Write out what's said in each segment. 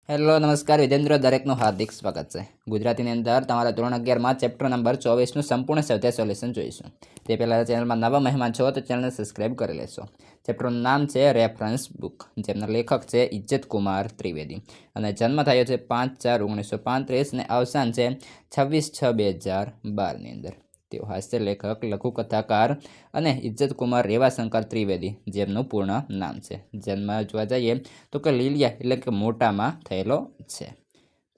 Hello નમસ્કાર વિજેન્દ્ર દરેકનું હાર્દિક સ્વાગત છે। ગુજરાતીની અંદર તમારા ધોરણ 11માં ચેપ્ટર નંબર 24નું સંપૂર્ણ સ્વાધ્યાય સોલ્યુશન જોઈશું। તે પહેલાં ચેનલમાં નવા મહેમાન છો તો ચેનલને સબસ્ક્રાઇબ કરી લેશો। ચેપ્ટરનું નામ છે રેફરન્સ બુક, જેમના લેખક છે ઇજ્જત કુમાર ત્રિવેદી અને જન્મ થયો છે 5/4/1935 અને અવસાન છે 26/6/2012ની અંદર। તેઓ હાસ્ય લેખક, લઘુકથાકાર અને ઇજ્જત કુમાર રેવાશંકર ત્રિવેદી, જેમનું પૂર્ણ નામ છે। જન્મ જોવા જઈએ તો કે લીલિયા એટલે કે મોટામાં થયેલો છે।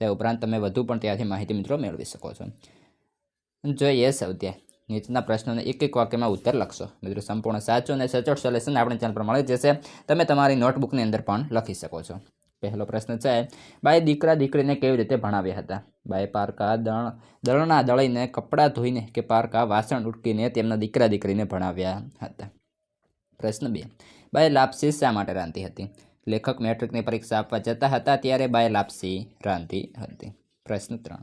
તે ઉપરાંત તમે વધુ પણ ત્યાંથી માહિતી મિત્રો મેળવી શકો છો। જોઈએ સ્વાધ્યાય। નીચેના પ્રશ્નોને એક એક વાક્યમાં ઉત્તર લખશો। મિત્રો સંપૂર્ણ સાચું અને સચોટ સોલ્યુશન આપણી ચેનલ પર મળી જશે। તમે તમારી નોટબુકની અંદર પણ લખી શકો છો। પહેલો પ્રશ્ન છે, બાએ દીકરા દીકરીને કેવી રીતે ભણાવ્યા હતા? બાએ પારકા દળના દળીને, કપડાં ધોઈને કે પારકા વાસણ ઉટકીને તેમના દીકરા દીકરીને ભણાવ્યા હતા? પ્રશ્ન 2, બાએ લાપસી શા માટે રાંધી હતી? લેખક મેટ્રિકની પરીક્ષા આપવા જતા હતા ત્યારે બાએ લાપસી રાંધી હતી। પ્રશ્ન 3,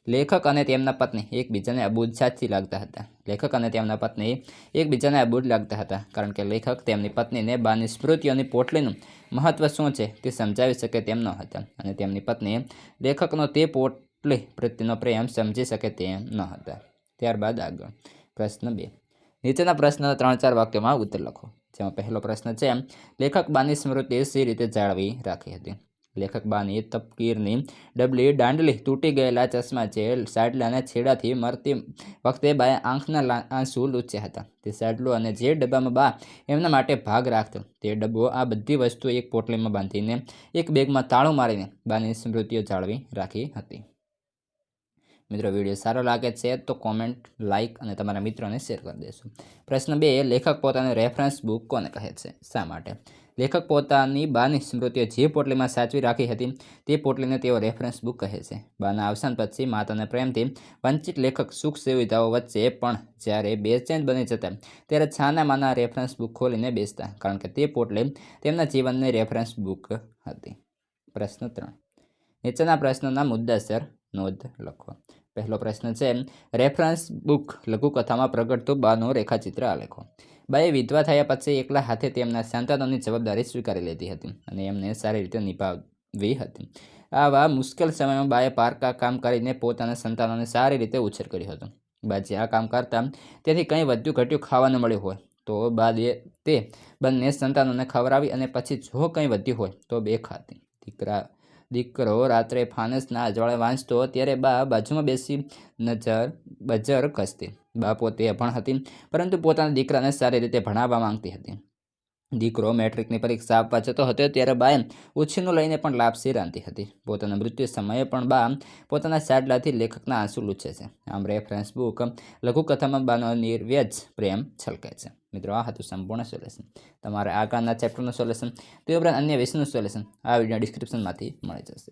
લેખક અને તેમના પત્ની એકબીજાને અબૂઝ સાચી લાગતા હતા? લેખક અને તેમના પત્ની એકબીજાને અબૂઝ લાગતા હતા કારણ કે લેખક તેમની પત્નીને બાની સ્મૃતિઓની પોટલીનું મહત્ત્વ શું છે તે સમજાવી શકે તેમ ન હતા અને તેમની પત્ની લેખકનો તે પોટલી પ્રત્યેનો પ્રેમ સમજી શકે તેમ ન હતા। ત્યારબાદ આગળ પ્રશ્ન 2, નીચેના પ્રશ્નના 3-4 વાક્યોમાં ઉત્તર લખો। જેમાં પહેલો પ્રશ્ન છે, લેખક બાની સ્મૃતિ સી રીતે જાળવી રાખી હતી? લેખક બાની તપકીરની ડબલી, દાંડલી, તૂટી ગયેલા ચશ્મા જે સાડલાના છેડાથી મરતી વખતે બાએ આંખના આંસુ લૂછ્યા હતા તે સાડલો અને જે ડબ્બામાં બા એમના માટે ભાગ રાખતો તે ડબ્બો, આ બધી વસ્તુઓ એક પોટલીમાં બાંધીને એક બેગમાં તાળું મારીને બાની સ્મૃતિઓ જાળવી રાખી હતી। મિત્રો વિડીયો સારો લાગે છે તો કોમેન્ટ, લાઇક અને તમારા મિત્રોને શેર કરી દેશો। પ્રશ્ન 2, લેખક પોતાની રેફરન્સ બુક કોને કહે છે? શા માટે? લેખક પોતાની બાની સ્મૃતિઓ જે પોટલીમાં સાચવી રાખી હતી તે પોટલીને તેઓ રેફરન્સ બુક કહે છે। બાના અવસાન પછી માતાના પ્રેમથી વંચિત લેખક સુખ સુવિધાઓ વચ્ચે પણ જ્યારે બેચેન બની જતા ત્યારે છાનામાના રેફરન્સ બુક ખોલીને બેસતા કારણ કે તે પોટલી તેમના જીવનની રેફરન્સ બુક હતી। પ્રશ્ન 3, નીચેના પ્રશ્નોના મુદ્દાસર નોંધ લખો। પહેલો પ્રશ્ન છે, રેફરન્સ બુક લઘુકથામાં પ્રગટતું બાનું રેખાચિત્ર આલેખો। બાએ વિધવા થયા પછી એકલા હાથે તેમના સંતાનોની જવાબદારી સ્વીકારી લીધી હતી અને એમને સારી રીતે નિભાવી હતી। આવા મુશ્કેલ સમયમાં બાએ પારકા કામ કરીને પોતાના સંતાનોને સારી રીતે ઉછેર કર્યો હતો। બા જે આ કામ કરતા તેથી કંઈ વધ્યું ઘટ્યું ખાવાનું મળ્યું હોય તો બા તે બંને સંતાનોને ખવડાવી અને પછી જો કંઈ વધ્યું હોય તો બે ખાતી। દીકરો રાત્રે ફાનસના અજવાળે વાંચતો ત્યારે બા બાજુમાં બેસી બજર કસતી। બા પોતે અભણ હતી પરંતુ પોતાના દીકરાને સારી રીતે ભણાવવા માંગતી હતી। દીકરો મેટ્રિકની પરીક્ષા આપવા જતો હતો ત્યારે બાએ ઉછીનું લઈને પણ લાપસી રાંધી હતી। પોતાના મૃત્યુ સમયે પણ બા પોતાના સાડલાથી લેખકના આંસુ લૂછે છે। આમ રેફરન્સ બુક લઘુકથામાં બાનો નિર્વ્યજ પ્રેમ છલકે છે। મિત્રો આ હતું સંપૂર્ણ સોલ્યુશન। તમારે આગળના ચેપ્ટરનું સોલ્યુશન તે ઉપરાંત અન્ય વિષયનું સોલ્યુશન આ વિડીયો ડિસ્ક્રિપ્શનમાંથી મળી જશે।